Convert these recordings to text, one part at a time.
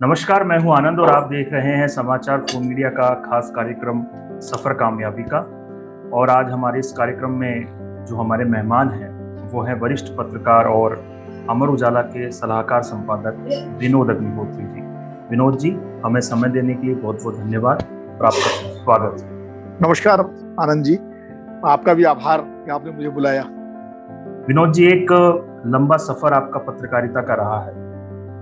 नमस्कार, मैं हूं आनंद और आप देख रहे हैं समाचार फोन मीडिया का खास कार्यक्रम सफर कामयाबी का। और आज हमारे इस कार्यक्रम में जो हमारे मेहमान हैं वो हैं वरिष्ठ पत्रकार और अमर उजाला के सलाहकार संपादक विनोद अग्निहोत्री जी। विनोद जी, हमें समय देने के लिए बहुत बहुत धन्यवाद और आपका स्वागत है। नमस्कार आनंद जी, आपका भी आभार कि आपने मुझे बुलाया। विनोद जी, एक लंबा सफर आपका पत्रकारिता का रहा है।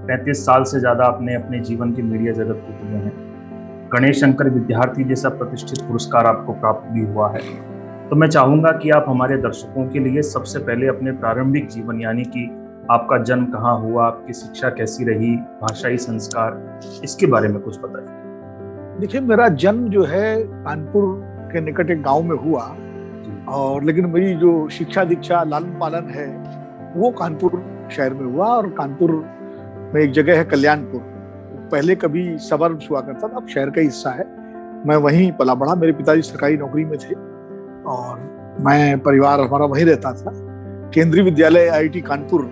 35 साल से ज्यादा आपने अपने जीवन के मीडिया जगत को दिए हैं। गणेश शंकर विद्यार्थी जैसा प्रतिष्ठित पुरस्कार आपको प्राप्त भी हुआ है। तो मैं चाहूंगा कि आप हमारे दर्शकों के लिए सबसे पहले अपने प्रारंभिक जीवन, यानी कि आपका जन्म कहाँ हुआ, आपकी शिक्षा कैसी रही, भाषाई संस्कार, इसके बारे में कुछ बताइए। देखिए, मेरा जन्म जो है कानपुर के निकट एक गांव में हुआ, और लेकिन मेरी जो शिक्षा दीक्षा लालन पालन है वो कानपुर शहर में हुआ। और कानपुर में एक जगह है कल्याणपुर, पहले कभी सबर्ब्स हुआ करता था, अब शहर का हिस्सा है। मैं वहीं पला बढ़ा। मेरे पिताजी सरकारी नौकरी में थे और मैं, परिवार हमारा वहीं रहता था। केंद्रीय विद्यालय IIT कानपुर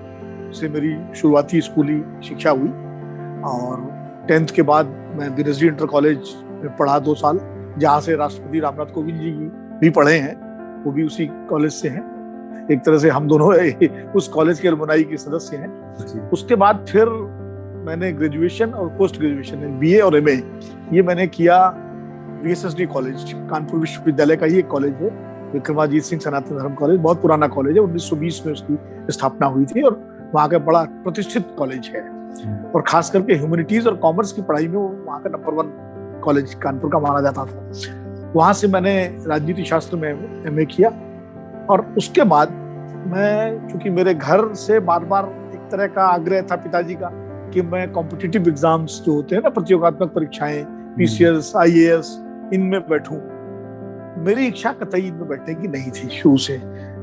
से मेरी शुरुआती स्कूली शिक्षा हुई और 10th के बाद मैं दिनजी इंटर कॉलेज में पढ़ा 2 साल, जहाँ से राष्ट्रपति रामनाथ कोविंद जी भी पढ़े हैं, वो भी उसी कॉलेज से हैं। एक तरह से हम दोनों उस कॉलेज के अलुमनाई के सदस्य हैं। उसके बाद फिर मैंने ग्रेजुएशन और पोस्ट ग्रेजुएशन BA और MA ये मैंने किया VSSD कॉलेज, कानपुर विश्वविद्यालय का ही एक कॉलेज है, विक्रमाजीत सिंह सनातन धर्म कॉलेज। बहुत पुराना कॉलेज है, 1920 में उसकी स्थापना हुई थी और वहाँ का बड़ा प्रतिष्ठित कॉलेज है। और खास करके ह्यूमैनिटीज और कॉमर्स की पढ़ाई में वो वहाँ का नंबर 1 कॉलेज कानपुर का माना जाता था। वहाँ से मैंने राजनीति शास्त्र में MA किया। और उसके बाद मैं, चूंकि मेरे घर से बार बार एक तरह का आग्रह था पिताजी का कि मैं कॉम्पिटिटिव एग्जाम्स जो होते हैं ना, प्रतियोगात्मक परीक्षाएं, PCS, IAS, इनमें बैठूं। मेरी इच्छा कतई इनमें बैठने की नहीं थी। शुरू से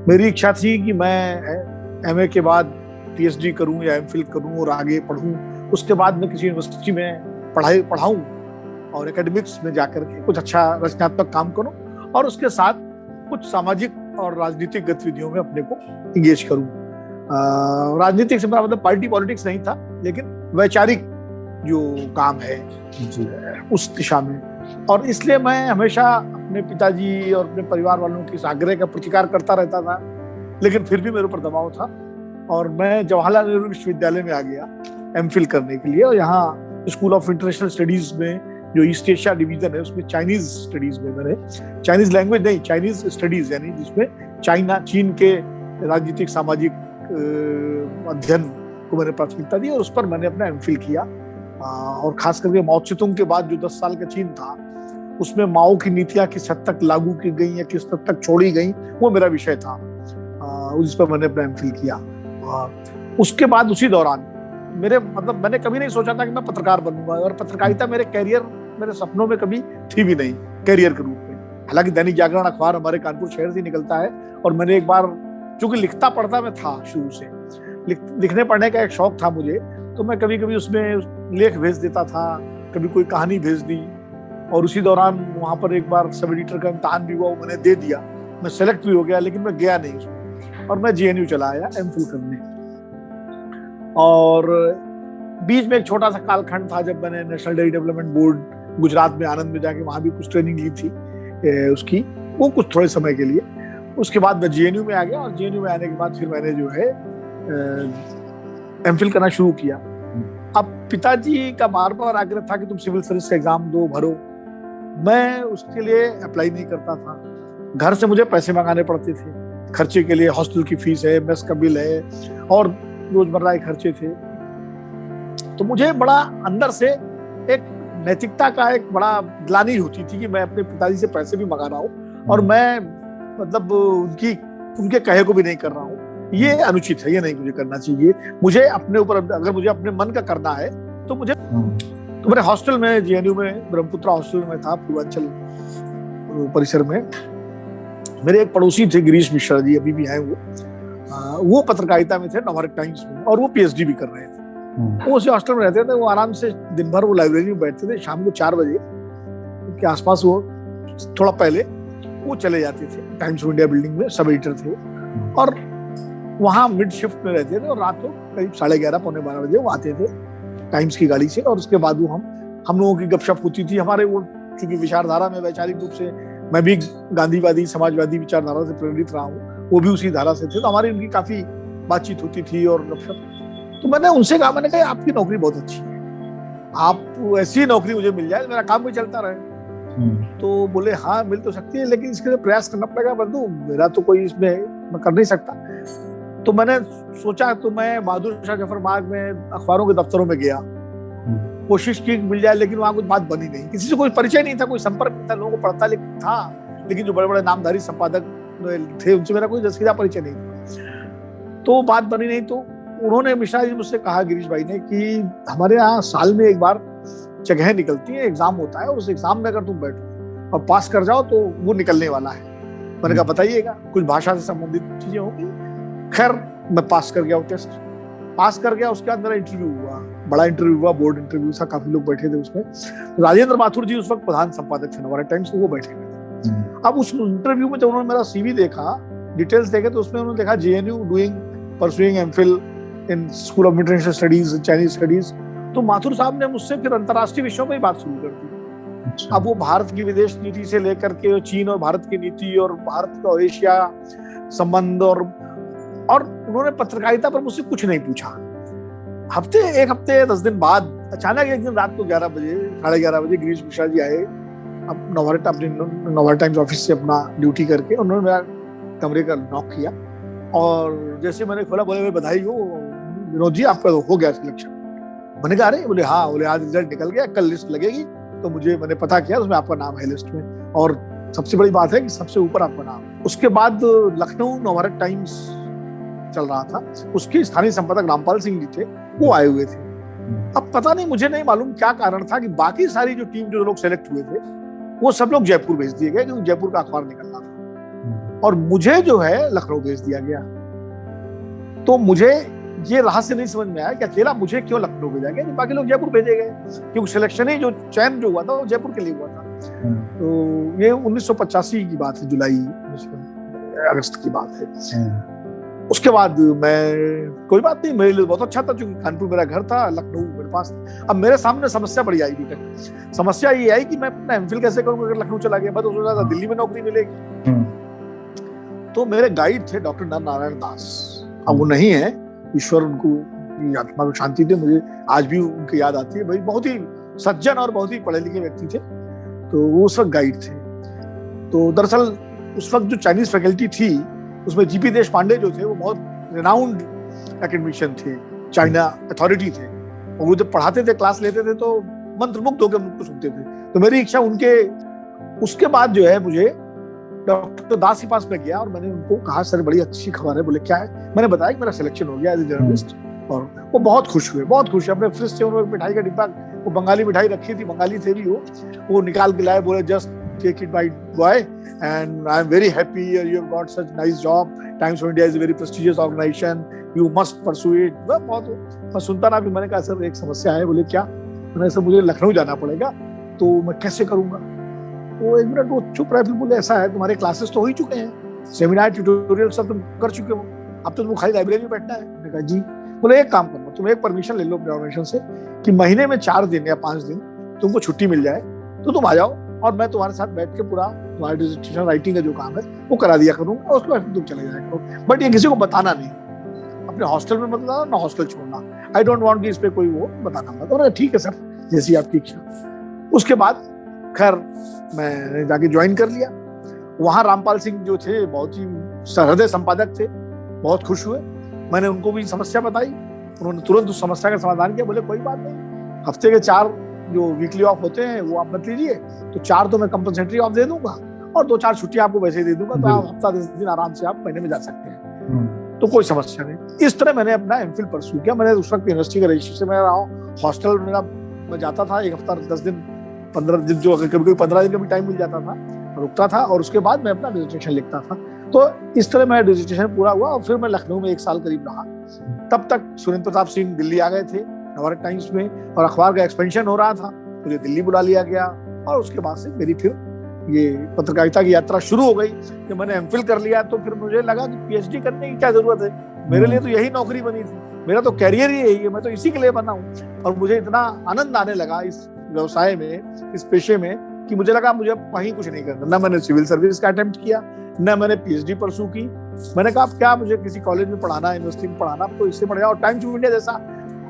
मेरी इच्छा थी कि मैं MA के बाद PhD करूं या MPhil करूं और आगे पढ़ूं। उसके बाद मैं किसी यूनिवर्सिटी में पढ़ाऊं और एकेडमिक्स में जाकर के कुछ अच्छा रचनात्मक काम करूं और उसके साथ कुछ सामाजिक और राजनीतिक गतिविधियों में अपने को इंगेज करूं। राजनीतिक से मेरा मतलब पार्टी पॉलिटिक्स नहीं था, लेकिन वैचारिक जो काम है उस दिशा में। और इसलिए मैं हमेशा अपने पिताजी और अपने परिवार वालों के इस आग्रह का प्रतिकार करता रहता था, लेकिन फिर भी मेरे ऊपर दबाव था और मैं जवाहरलाल नेहरू विश्वविद्यालय में आ गया MPhil करने के लिए। और यहाँ स्कूल ऑफ इंटरनेशनल स्टडीज में जो ईस्ट एशिया डिवीजन है, उसमें चाइनीज स्टडीज में मैंने, चाइनीज लैंग्वेज नहीं, चाइनीज स्टडीज, यानी जिसमें चीन के राजनीतिक सामाजिक अध्ययन को मैंने प्राथमिकता दी और उस पर मैंने अपना MPhil किया। और खास करके माओ त्से-तुंग के बाद जो 10 साल का चीन था, उसमें माओ की नीतियां किस हद तक लागू की गई या किस हद तक छोड़ी गई, वो मेरा विषय था, उस पर मैंने अपना MPhil किया। उसके बाद उसी दौरान मैंने कभी नहीं सोचा था कि मैं पत्रकार बनूंगा, और पत्रकारिता मेरे सपनों में कभी थी भी नहीं कैरियर के रूप में। हालांकि दैनिक जागरण अखबार हमारे कानपुर शहर से निकलता है और मैंने एक बार, चूंकि लिखता पढ़ता मैं था शुरू से, लिखने पढ़ने का एक शौक था मुझे, तो मैं कभी कभी उसमें लेख भेज देता था, कभी कोई कहानी भेज दी। और उसी दौरान वहां पर एक बार सब एडिटर का इम्तहान भी हुआ, वो मैंने दे दिया, मैं सेलेक्ट भी हो गया, लेकिन मैं गया नहीं उसमें और मैं JNU चला आया MPhil करने। और बीच में एक छोटा सा कालखंड था जब मैंने national dairy development board Gujarat में आनंद में जाके वहां भी कुछ ट्रेनिंग ली थी उसकी, वो कुछ थोड़े समय के लिए। उसके बाद मैं JNU में आ गया और JNU में आने के बाद फिर मैंने जो है MPhil करना शुरू किया। अब पिताजी का बार बार आग्रह था कि तुम सिविल सर्विस का एग्जाम दो, भरो। मैं उसके लिए अप्लाई नहीं करता था। घर से मुझे पैसे मंगाने पड़ते थे खर्चे के लिए, हॉस्टल की फीस है, मेस का बिल है और रोजमर्रा के खर्चे थे। तो मुझे बड़ा अंदर से एक नैतिकता का एक बड़ा ग्लानि होती थी कि मैं अपने पिताजी से पैसे भी मंगा रहा हूँ और मैं मतलब उनके कहे को भी नहीं कर रहा हूँ। ये अनुचित है, ये नहीं मुझे करना चाहिए। मुझे अपने ऊपर, अगर मुझे अपने मन का करना है तो मेरे हॉस्टल में, JNU में ब्रह्मपुत्रा हॉस्टल में था, पूर्वांचल परिसर में। मेरे एक पड़ोसी थे गिरीश मिश्रा जी, अभी भी हैं वो पत्रकारिता में थे, नवभारत टाइम्स में, और वो PhD भी कर रहे थे। वो उसी हॉस्टल में रहते थे। वो आराम से दिन भर वो लाइब्रेरी में बैठते थे। शाम को 4 बजे के आसपास, वो थोड़ा पहले वो चले जाते थे टाइम्स ऑफ इंडिया बिल्डिंग में, सब एडिटर थे और वहाँ मिड शिफ्ट में रहते थे। और रात को करीब 11:30 पौने 12 बजे वो आते थे टाइम्स की गाड़ी से, और उसके बाद वो हम लोगों की गपशप होती थी। हमारे वो चूंकि विचारधारा में वैचारिक रूप से मैं भी गांधीवादी समाजवादी विचारधारा से प्रेरित रहा हूँ, वो भी उसी धारा से थे, तो हमारी उनकी काफी बातचीत होती थी और गपशप। तो मैंने उनसे कहा, मैंने कहा आपकी नौकरी बहुत अच्छी है, आप ऐसी नौकरी मुझे मिल जाए मेरा काम भी चलता रहे। तो बोले हाँ मिल तो सकती है, लेकिन इसके लिए प्रयास करना पड़ेगा बंधु, मेरा तो कोई इसमें मैं कर नहीं सकता। तो मैंने सोचा, तो मैं बहादुर शाह जफर मार्ग में अखबारों के दफ्तरों में गया, कोशिश की मिल जाए, लेकिन वहां कुछ बात बनी नहीं, किसी से कोई परिचय नहीं था, कोई संपर्क नहीं था, लोगों को पढ़ता लिखता था, लेकिन जो बड़े बड़े नामधारी संपादक थे उनसे मेरा कोई सीधा परिचय नहीं था। तो बात बनी नहीं। तो उन्होंने मिश्रा जी मुझसे कहा, गिरीश भाई ने, कि हमारे यहाँ साल में एक बार जगह निकलती है, एग्जाम होता है, और उस एग्जाम में अगर तुम बैठो और पास कर जाओ तो वो निकलने वाला है। मैंने कहा बताइएगा, कुछ भाषा से संबंधित चीजें होंगी। खैर मैं पास कर गया, वो टेस्ट पास कर गया। उसके बाद मेरा इंटरव्यू हुआ, बड़ा इंटरव्यू हुआ, बोर्ड इंटरव्यू था, काफी लोग बैठे थे उसमें। राजेंद्र माथुर जी उस वक्त प्रधान संपादक थे नवभारत टाइम्स, वो बैठे थे। अब उस इंटरव्यू में जब उन्होंने मेरा सीवी देखा, डिटेल्स देखे, तो उसमें उन्होंने देखा JNU pursuing MPhil in school of international studies, Chinese studies. तो माथुर साहब ने मुझसे फिर अंतर्राष्ट्रीय विषयों पर ही बात शुरू कर दी। अच्छा। अब वो भारत की विदेश नीति से लेकर के चीन और भारत की नीति और भारत और एशिया संबंध, और उन्होंने पत्रकारिता पर मुझसे कुछ नहीं पूछा। एक हफ्ते 10 दिन बाद अचानक एक दिन रात को 11 बजे, 11:30 बजे गिरीश मिश्रा जी आए, अब नवभारत टाइम्स ऑफिस से अपना ड्यूटी करके। उन्होंने मेरा कमरे का नॉक किया, और जैसे मैंने खोला, बोले बधाई हो विनोद जी, आपका हो गया सिलेक्शन। मैंने कहा अरे, बोले हाँ, बोले आज रिजल्ट निकल गया, कल लिस्ट लगेगी। तो मैंने पता किया, उसमें आपका नाम है लिस्ट में, और सबसे बड़ी बात है कि सबसे ऊपर आपका नाम। उसके बाद लखनऊ नवभारत टाइम्स चल रहा था, उसके स्थानीय संपादक रामपाल सिंह जी थे, वो आए हुए थे। अब पता नहीं, मुझे नहीं मालूम क्या कारण था कि बाकी सारी जो टीम, जो लोग सेलेक्ट हुए थे, वो सब लोग जयपुर भेज दिए गए, क्योंकि जयपुर का अखबार निकलना था, और मुझे जो है लखनऊ भेज दिया गया। तो मुझे ये रहस्य नहीं समझ में आया कि अकेला मुझे क्यों लखनऊ भेजा गया, बाकी लोग जयपुर भेजे गए, क्योंकि सिलेक्शन ही, जो चयन जो हुआ था, वो जयपुर के लिए हुआ था। तो ये 1985 की बात है, जुलाई अगस्त की बात है। उसके बाद मैं, कोई बात नहीं, मेरे लिए बहुत अच्छा था, क्योंकि कानपुर मेरा घर था, लखनऊ मेरे पास। अब मेरे सामने समस्या बड़ी आई बीटेक। समस्या ये आई कि मैं अपना एमफिल कैसे करूंगा अगर लखनऊ चला गया। मैं तो सोचा था दिल्ली में नौकरी मिलेगी। तो मेरे गाइड थे डॉक्टर नर नारायण दास, अब वो नहीं है, ईश्वर उनको आत्मा को शांति दे, मुझे आज भी उनकी याद आती है। भाई बहुत ही सज्जन और बहुत ही पढ़े लिखे व्यक्ति थे, तो वो उस वक्त गाइड थे। तो दरअसल उस वक्त जो चाइनीज फैकल्टी थी, उसमें जीपी देश पांडे जो थे, वो बहुत रिनाउंड एकेडमिशियन थे, चाइना अथॉरिटी थे, और वो जब पढ़ाते थे, क्लास लेते थे, तो मंत्रमुग्ध होकर मुझको सुनते थे। तो मेरी इच्छा उनके, उसके बाद जो है मुझे डॉक्टर दास के पास में गया, और मैंने उनको कहा सर बड़ी अच्छी खबर है। बोले क्या है? मैंने बताया कि मेरा सिलेक्शन हो गया एज ए जर्नलिस्ट, और वो बहुत खुश हुए, बहुत खुश। अपने फ्रिज से उन्होंने मिठाई का डिब्बा, वो बंगाली मिठाई रखी थी, बंगाली थे भी वो निकाल के लाए, बोले just take it my boy and I am very happy you have got such nice job, Times of India is a very prestigious organisation, you must pursue it. बहुत मैं सुनता ना भी। मैंने कहा सर एक समस्या है। बोले क्या? मैंने सर मुझे लखनऊ जाना पड़ेगा, तो मैं कैसे करूंगा? वो एक मिनट वो चुप रहे, फिर बोले ऐसा है, तुम्हारे क्लासेस तो हो ही चुके हैं, सेमिनार ट्यूटोरियल सब तुम कर चुके हो, अब तो तुमको खाली लाइब्रेरी में बैठना है। मैंने कहा जी। बोले एक काम करना, तुम एक परमिशन ले लो अपने ऑर्गेनाइजेशन से कि महीने में 4 दिन या 5 दिन तुमको छुट्टी मिल जाए, तो तुम आ जाओ, और मैं तुम्हारे साथ बैठ के पूरा तुम्हारा डिसर्टेशन राइटिंग का जो काम है वो करा दिया करूंगा, और उसके बाद तुम चले जाया करो। बट ये किसी को बताना नहीं, अपने हॉस्टल में मत बताना, ना हॉस्टल छोड़ना। आई डोंट वांट कि इस पे कोई वो बताना मत। और ठीक है सर, जैसी आपकी इच्छा। उसके बाद खैर मैंने जाके ज्वाइन कर लिया। वहां रामपाल सिंह जो थे, बहुत ही सहृदय संपादक थे, बहुत खुश हुए। मैंने उनको भी समस्या बताई, उन्होंने तुरंत उस समस्या का समाधान किया। बोले कोई बात नहीं, हफ्ते के 4 जो वीकली ऑफ होते हैं वो आप मत लीजिए, तो 4 तो मैं कंपलसेंट्री ऑफ दे दूंगा, और 2-4 छुट्टियां आपको वैसे ही दे दूंगा, तो आप हफ्ता 10 दिन आराम से आप महीने में जा सकते हैं, तो कोई समस्या नहीं। इस तरह मैंने अपना एमफिल परस्यू किया। मैंने उस वक्त यूनिवर्सिटी का रजिस्ट्रेशन में रहा हूँ, हॉस्टल मेरा मैं जाता था, एक हफ्ता 10 दिन 15 दिन, जो कभी कभी 15 दिन का भी टाइम मिल जाता था, रुकता था, और उसके बाद मैं अपना डिसर्टेशन लिखता था। तो इस तरह मेरा डिसर्टेशन पूरा हुआ, और फिर मैं लखनऊ में 1 साल करीब रहा। तब तक सुरेंद्र प्रताप सिंह दिल्ली आ गए थे नवभारत टाइम्स में, और अखबार का एक्सपेंशन हो रहा था, मुझे दिल्ली बुला लिया गया, और उसके बाद से मेरी फिर ये पत्रकारिता की यात्रा शुरू हो गई। जब मैंने एमफिल कर लिया, तो फिर मुझे लगा कि पीएचडी करने की क्या जरूरत है, मेरे लिए तो यही नौकरी बनी थी। मेरा तो कैरियर ही यही है, मैं तो इसी के लिए बना हूँ। और मुझे इतना आनंद आने लगा इस व्यवसाय में, इस पेशे में, कि मुझे लगा मुझे कहीं कुछ नहीं करना। ना मैंने सिविल सर्विस का अटेम्प्ट किया, ना मैंने पीएचडी परसू की। मैंने कहा क्या मुझे किसी कॉलेज में पढ़ाना, यूनिवर्सिटी में पढ़ाना, तो इससे बढ़िया। और टाइम्स ऑफ इंडिया जैसा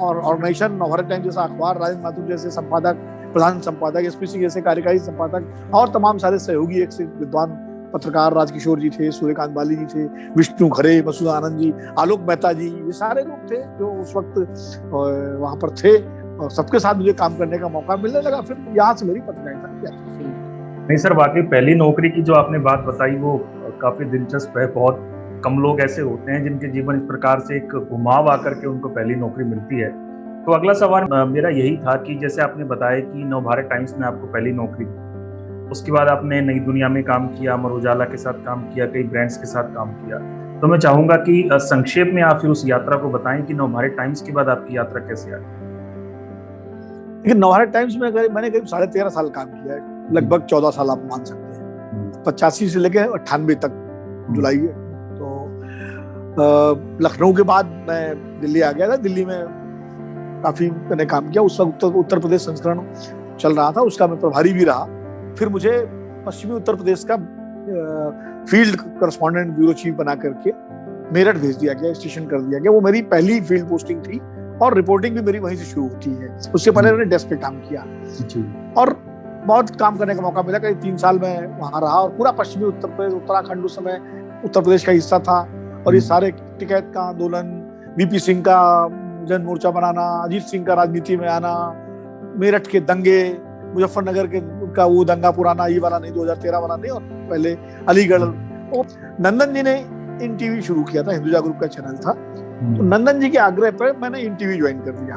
और ऑर्गेनाइजेशन, नवभारत टाइम्स जैसा अखबार, राजेंद्र माथुर जैसे संपादक, प्रधान संपादक, एसपी सिंह जैसे कार्यकारी संपादक और तमाम सारे सहयोगी, एक से विद्वान पत्रकार राजकिशोर जी थे, सूर्यकांत बाली जी थे, विष्णु खरे, मसूदा आनंद जी, आलोक मेहता जी, ये सारे लोग थे जो उस वक्त वहां पर थे। और सबके साथ मुझे काम करने का मौका मिलने लगा। फिर यहाँ से मेरी पत्रकारिता की यात्रा शुरू। नहीं सर, वाकई पहली नौकरी की जो आपने बात बताई वो काफी दिलचस्प है। बहुत कम लोग ऐसे होते हैं जिनके जीवन इस प्रकार से एक घुमाव आकर के उनको पहली नौकरी मिलती है। तो अगला सवाल मेरा यही था कि जैसे आपने बताया कि नवभारत टाइम्स में आपको पहली नौकरी, उसके बाद आपने नई दुनिया में काम किया, अमर उजाला के साथ काम किया, कई ब्रांड्स के साथ काम किया। तो मैं चाहूंगा कि संक्षेप में आप फिर उस यात्रा को बताएं कि नवभारत टाइम्स के बाद आपकी यात्रा कैसे आई। लेकिन नवभारत टाइम्स में मैंने करीब 13.5 साल काम किया है, लगभग 14 साल आप मान सकते हैं, 85 से लेकर 98 तक जुलाई। तो लखनऊ के बाद मैं दिल्ली आ गया था। दिल्ली में काफी मैंने काम किया। उस वक्त उत्तर प्रदेश संस्करण चल रहा था, उसका मैं प्रभारी भी रहा। फिर मुझे पश्चिमी उत्तर प्रदेश का फील्ड करस्पॉन्डेंट ब्यूरो चीफ बना करके मेरठ भेज दिया गया, स्टेशन कर दिया गया। वो मेरी पहली फील्ड पोस्टिंग थी और रिपोर्टिंग भी मेरी वहीं से शुरू होती है। उससे पहले मैंने डेस्क पे काम किया और बहुत काम करने का मौका मिला। करीब 3 साल में वहां रहा और पूरा पश्चिमी उत्तर प्रदेश, उत्तराखंड उस समय उत्तर प्रदेश का हिस्सा था। और ये सारे टिकैत का आंदोलन, वीपी सिंह का जन मोर्चा बनाना, अजीत सिंह का राजनीति में आना, मेरठ के दंगे, मुजफ्फरनगर के का वो दंगा पुराना, ये वाला नहीं, 2013 वाला नहीं, और पहले अलीगढ़। नंदन जी ने इन टीवी शुरू किया था, हिंदुजा ग्रुप का चैनल था। तो नंदन जी के आग्रह पर मैंने इन टीवी ज्वाइन कर दिया।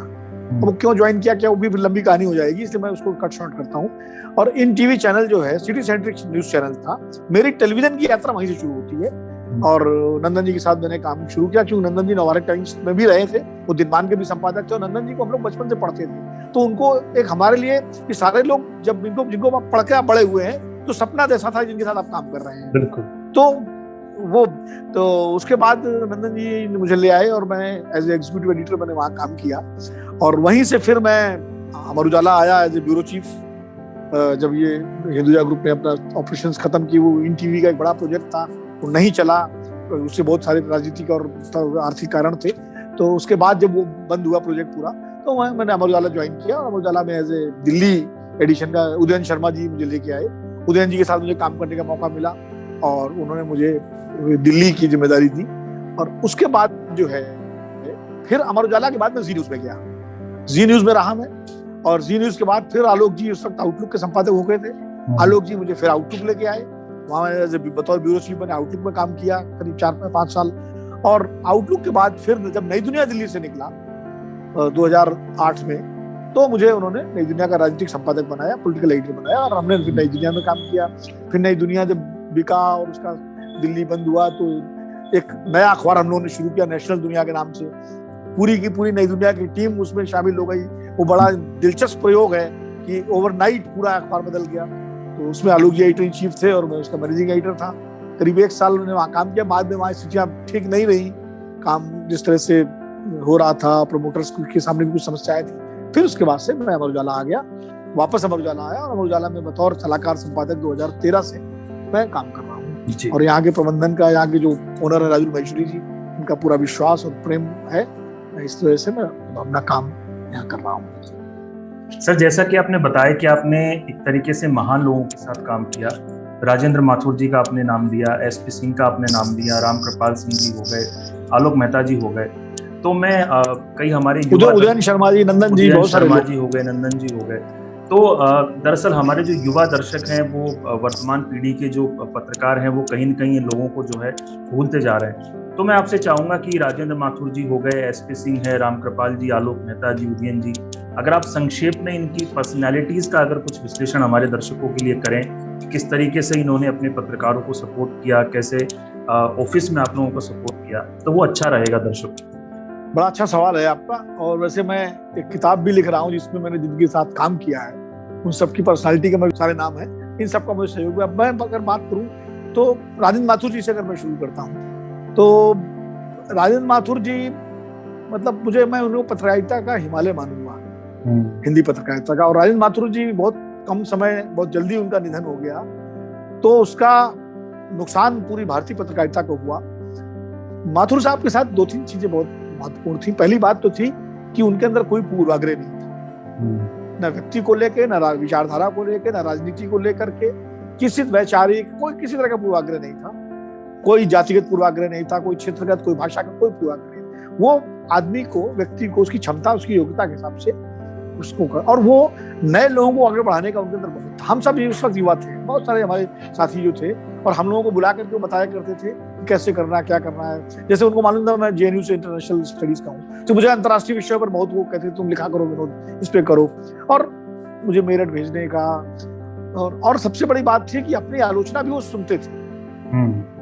वो क्यों ज्वाइन किया, क्या, वो भी लंबी कहानी हो जाएगी, इसलिए मैं उसको कट शॉर्ट करता हूँ। और इन टीवी चैनल जो है सिटी सेंट्रिक न्यूज चैनल था। मेरी टेलीविजन की यात्रा वहीं से शुरू होती है। और नंदन जी के साथ मैंने काम शुरू किया, क्योंकि नंदन जी नवभारत टाइम्स में भी रहे थे, वो दिनमान के भी संपादक थे। और नंदन जी को हम लोग बचपन से पढ़ते थे, तो उनको एक हमारे लिए कि सारे लोग जब जिनको पढ़ के आप बड़े हुए हैं, तो सपना जैसा था जिनके साथ आप काम कर रहे हैं। बिल्कुल। तो उसके बाद नंदन जी ने मुझे ले आए और मैं एज एग्जीक्यूटिव एडिटर मैंने वहाँ काम किया। और वहीं से फिर मैं अमर उजाला आया एज ए ब्यूरो चीफ। जब ये हिंदुजा ग्रुप ने अपना ऑपरेशंस खत्म की, वो इन टीवी का एक बड़ा प्रोजेक्ट था, वो नहीं चला, उससे बहुत सारे राजनीतिक और आर्थिक कारण थे। तो उसके बाद जब वो बंद हुआ प्रोजेक्ट पूरा, तो मैंने अमर उजाला ज्वाइन किया। और अमर उजाला में एज ए दिल्ली एडिशन का उदयन शर्मा जी मुझे लेके आए। उदयन जी के साथ मुझे काम करने का मौका मिला और उन्होंने मुझे दिल्ली की जिम्मेदारी दी। और उसके बाद जो है फिर अमर उजाला के बाद मैं जी न्यूज में गया, जी न्यूज में रहा मैं। और जी न्यूज के बाद फिर आलोक जी उस वक्त आउटलुक के संपादक हो गए थे। आलोक जी मुझे फिर आउटलुक लेके आए, वहां बतौर ब्यूरो चीफ मैंने आउटलुक में काम किया करीब 4-5 साल। और आउटलुक के बाद फिर जब नई दुनिया दिल्ली से निकला 2008 में, तो मुझे उन्होंने नई दुनिया का राजनीतिक संपादक बनाया, पॉलिटिकल एडिटर बनाया। और हमने फिर नई दुनिया में काम किया। फिर नई दुनिया जब बिका और उसका दिल्ली बंद हुआ, तो एक नया अखबार हम लोगों ने शुरू किया नेशनल दुनिया के नाम से। पूरी की पूरी नई दुनिया की टीम उसमें शामिल हो गई। वो बड़ा दिलचस्प प्रयोग है कि ओवरनाइट पूरा अखबार बदल गया। तो उसमें आलोक जी एडिटर इन चीफ थे और मैं उसका मैनेजिंग एडिटर था। करीब 1 साल मैंने वहाँ काम किया। बाद में वहाँ स्थितियाँ ठीक नहीं रही, काम जिस तरह से हो रहा था, प्रोमोटर्स के सामने भी कुछ समस्याएं थी। फिर उसके बाद से मैं अमर उजाला आ गया, वापस अमर उजाला आया। और अमर उजाला में बतौर सलाहकार संपादक 2013 से मैं काम कर रहा हूँ। और यहाँ के प्रबंधन का, यहाँ के जो ओनर है राजू महेश्वरी जी, उनका पूरा विश्वास और प्रेम है। इस तरह से मैं अपना काम यहाँ कर रहा हूँ। सर, जैसा कि आपने बताया कि आपने एक तरीके से महान लोगों के साथ काम किया, राजेंद्र माथुर जी का आपने नाम दिया, एसपी सिंह का आपने नाम दिया, राम कृपाल सिंह जी हो गए, आलोक मेहता जी हो गए। तो मैं कई हमारे उदयन शर्मा जी, नंदन जी, बहुत सारे शर्मा जी हो गए, नंदन जी हो गए। तो दरअसल हमारे जो युवा दर्शक हैं, वो वर्तमान पीढ़ी के जो पत्रकार हैं, वो कहीं न कहीं इन लोगों को जो है भूलते जा रहे हैं। तो मैं आपसे चाहूंगा कि राजेंद्र माथुर जी हो गए, एसपी सिंह है, राम कृपाल जी, आलोक मेहता जी, उदयन जी, अगर आप संक्षेप में इनकी पर्सनैलिटीज का अगर कुछ विश्लेषण हमारे दर्शकों के लिए करें, किस तरीके से इन्होंने अपने पत्रकारों को सपोर्ट किया, कैसे ऑफिस में आप लोगों को सपोर्ट किया, तो वो अच्छा रहेगा दर्शकों। बड़ा अच्छा सवाल है आपका। और वैसे मैं एक किताब भी लिख रहा हूँ जिसमें मैंने जिनके साथ काम किया है, उन सबकी पर्सनालिटी के सारे नाम है, इन सबका मुझे सहयोग है। मैं अगर बात करूँ तो राजेंद्र माथुर जी से अगर मैं शुरू करता हूँ, तो राजेंद्र माथुर जी मतलब मैं उनको पत्रकारिता का हिमालय मानूंगा, हिंदी पत्रकारिता का। और राजेंद्र माथुर जी बहुत कम समय, बहुत जल्दी उनका निधन हो गया, तो उसका नुकसान पूरी भारतीय पत्रकारिता को हुआ। माथुर साहब के साथ 2-3 चीजें बहुत महत्वपूर्ण थी। पहली बात तो थी कि उनके अंदर कोई पूर्वाग्रह नहीं था, न व्यक्ति को लेके, न विचारधारा को लेके, न राजनीति को लेकर के, किसी वैचारिक कोई किसी तरह का पूर्वाग्रह नहीं था, कोई जातिगत पूर्वाग्रह नहीं था, कोई क्षेत्रगत, कोई भाषा का कोई पूर्वाग्रह नहीं। वो आदमी को, व्यक्ति को, उसकी क्षमता, उसकी योग्यता के हिसाब से उसको कर, और वो नए लोगों को आगे बढ़ाने का उनके अंदर बहुत था। हम सब उस वक्त युवा थे, बहुत सारे हमारे साथी जो थे, और हम लोगों को बुला करके बताया करते थे कि कैसे करना है, क्या करना है। जैसे उनको मालूम था मैं जेएनयू से इंटरनेशनल स्टडीज का हूँ, तो मुझे अंतर्राष्ट्रीय विषयों पर बहुत वो कहते थे तुम लिखा करो विनोद, इस पे करो, और मुझे मेरठ भेजने का। और सबसे बड़ी बात थी कि अपनी आलोचना भी वो सुनते थे।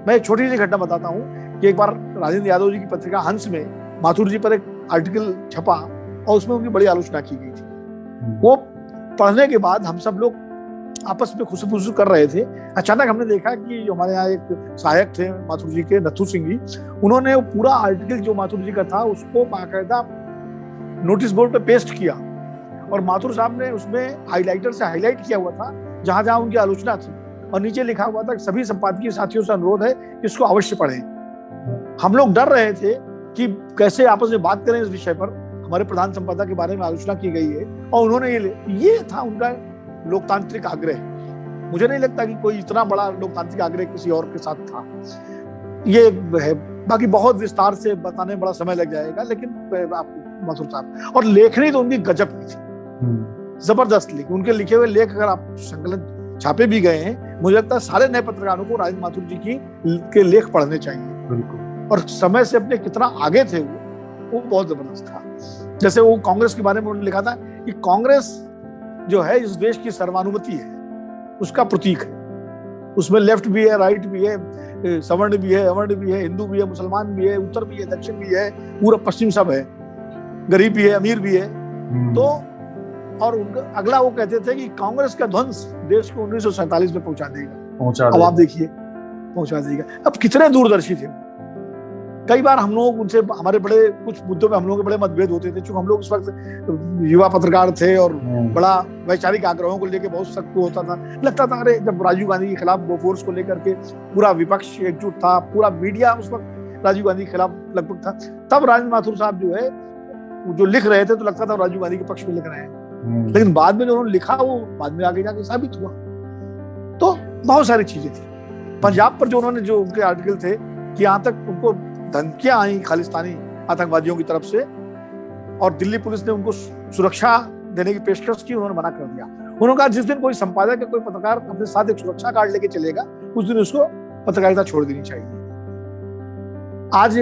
मैं एक छोटी सी घटना बताता हूँ कि एक बार राजेंद्र यादव जी की पत्रिका हंस में माथुर जी पर एक आर्टिकल छपा और उसमें उनकी बड़ी आलोचना की गई थी। वो पढ़ने के बाद हम सब लोग आपस में खुशबुश कर रहे थे। अचानक हमने देखा कि जो हमारे यहाँ एक सहायक थे माथुर जी के, नथु सिंह जी, उन्होंने वो पूरा आर्टिकल जो माथुर जी का था उसको बाकायदा नोटिस बोर्ड पे पेस्ट किया, और माथुर साहब ने उसमें हाईलाइटर से हाईलाइट किया हुआ था जहां जहां उनकी आलोचना थी, और नीचे लिखा हुआ था कि सभी संपादकीय साथियों से अनुरोध है कि इसको अवश्य पढ़ें। हम लोग डर रहे थे कि कैसे आपस में बात करें इस विषय पर, हमारे प्रधान संपादक के बारे में आलोचना की गई है, और उन्होंने ये था उनका लोकतांत्रिक आग्रह। मुझे नहीं लगता कि कोई इतना बड़ा लोकतांत्रिक आग्रह किसी और के साथ था। ये है, बाकी बहुत विस्तार से बताने में बड़ा समय लग जाएगा, लेकिन आपको माथुर साहब, और लेखनी तो उनकी गजब की थी, जबरदस्त लिखी। उनके लिखे हुए लेख अगर आप संकलन छापे भी गए हैं, मुझे लगता है सारे नए पत्रकारों को राजेंद्र माथुर जी के लेख पढ़ने चाहिए। और समय से अपने कितना आगे थे वो बहुत जबरदस्त था। जैसे वो कांग्रेस के बारे में उन्होंने लिखा था कि कांग्रेस जो है इस देश की सर्वानुमति है, उसका प्रतीक है। उसमें लेफ्ट भी है, राइट भी है, सवर्ण भी है, अवर्ण भी है, हिंदू भी है, मुसलमान भी है, उत्तर भी है, दक्षिण भी है, पूरा पश्चिम सब है, गरीब भी है, अमीर भी है। तो और उनका अगला वो कहते थे कि कांग्रेस का ध्वंस देश को 1947 में पहुंचा देगा। अब आप देखिए, पहुंचा देगा। अब कितने दूरदर्शी थे। कई बार हम लोग उनसे, हमारे बड़े कुछ मुद्दों पे हम लोगों के बड़े मतभेद होते थे, क्योंकि हम लोग उस वक्त युवा पत्रकार थे और बड़ा वैचारिक आग्रहों को लेकर बहुत सख्त होता था। लगता था अरे, जब राजीव गांधी के खिलाफ बोफोर्स को लेकर के पूरा विपक्ष एकजुट था, पूरा मीडिया उस वक्त राजीव गांधी के खिलाफ लगभग था, तब राजेंद्र माथुर साहब जो है जो लिख रहे थे तो लगता था राजीव गांधी के पक्ष में लिख रहे हैं। लेकिन बाद में जो उन्होंने लिखा वो बाद में आगे जाके साबित हुआ। तो बहुत सारी चीजें थी। पंजाब पर जो उन्होंने, जो उनके आर्टिकल थे कि यहाँ तक उनको धमकियां आई खालिस्तानी आतंकवादियों की तरफ से, और दिल्ली पुलिस ने उनको सुरक्षा देने की पेशकश की, उन्होंने मना कर दिया। उन्होंने कहा जिस दिन कोई संपादक या कोई पत्रकार अपने साथ एक सुरक्षा कार्ड लेके चलेगा, उस दिन उसको पत्रकारिता छोड़ देनी चाहिए। आज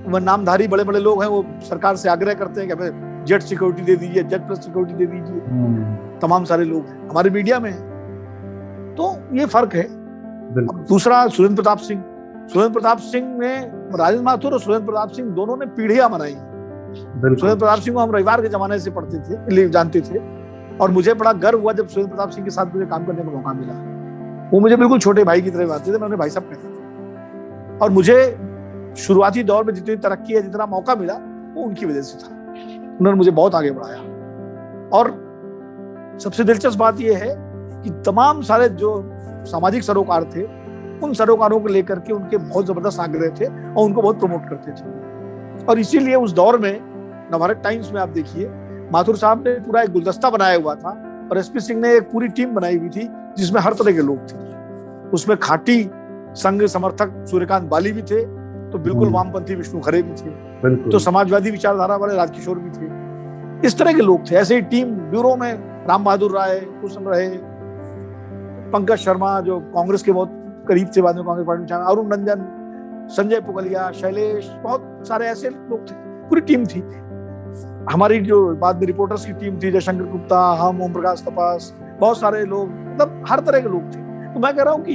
वह नामधारी बड़े बड़े लोग हैं, वो सरकार से आग्रह करते हैं कि हमें जेट सिक्योरिटी दे दीजिए, जेट प्लस सिक्योरिटी दे दीजिए। तमाम सारे लोग हमारे मीडिया में हैं। तो ये फर्क है। दूसरा, सुरेंद्र प्रताप सिंह ने, राजेंद्र माथुर और सुरेंद्र प्रताप सिंह दोनों ने पीढ़ियां बनाई। सुरेंद्र प्रताप सिंह को हम रविवार के जमाने से पढ़ते थे, जानते थे, और मुझे बड़ा गर्व हुआ जब सुरेंद्र प्रताप सिंह के साथ मुझे काम करने का मौका मिला। वो मुझे बिल्कुल छोटे भाई की तरह बात थे, मैं उन्हें भाई साहब कहते थे। और मुझे शुरुआती दौर में जितनी तरक्की है, जितना मौका मिला, वो उनकी वजह से था। उन्होंने मुझे बहुत आगे बढ़ाया। और सबसे दिलचस्प बात यह है कि तमाम सारे जो सामाजिक सरोकार थे, उन सरोकारों को लेकर के उनके बहुत जबरदस्त आग्रह थे और उनको बहुत प्रमोट करते थे। और इसीलिए उस दौर में नवभारत टाइम्स में आप देखिए, माथुर साहब ने पूरा एक गुलदस्ता बनाया हुआ था, और एसपी सिंह ने एक पूरी टीम बनाई हुई थी जिसमें हर तरह के लोग थे। उसमें खाटी संघ समर्थक सूर्यकांत बाली भी थे, तो बिल्कुल वामपंथी विष्णु खरे भी थे, तो समाजवादी विचारधारा वाले राजकिशोर भी थे। इस तरह के लोग थे। ऐसे ही टीम ब्यूरो में राम बहादुर राय कुछ समय रहे, पंकज शर्मा जो कांग्रेस के बहुत करीब थे, बाद में कांग्रेस पार्टी में, अरुण रंजन, संजय पुगलिया, शैलेश, बहुत सारे ऐसे लोग थे। पूरी टीम थी। हमारी जो बाद में रिपोर्टर्स की टीम थी, जयशंकर गुप्ता, हम, ओम प्रकाश तपास, बहुत सारे लोग, मतलब हर तरह के लोग थे। तो मैं कह रहा हूँ कि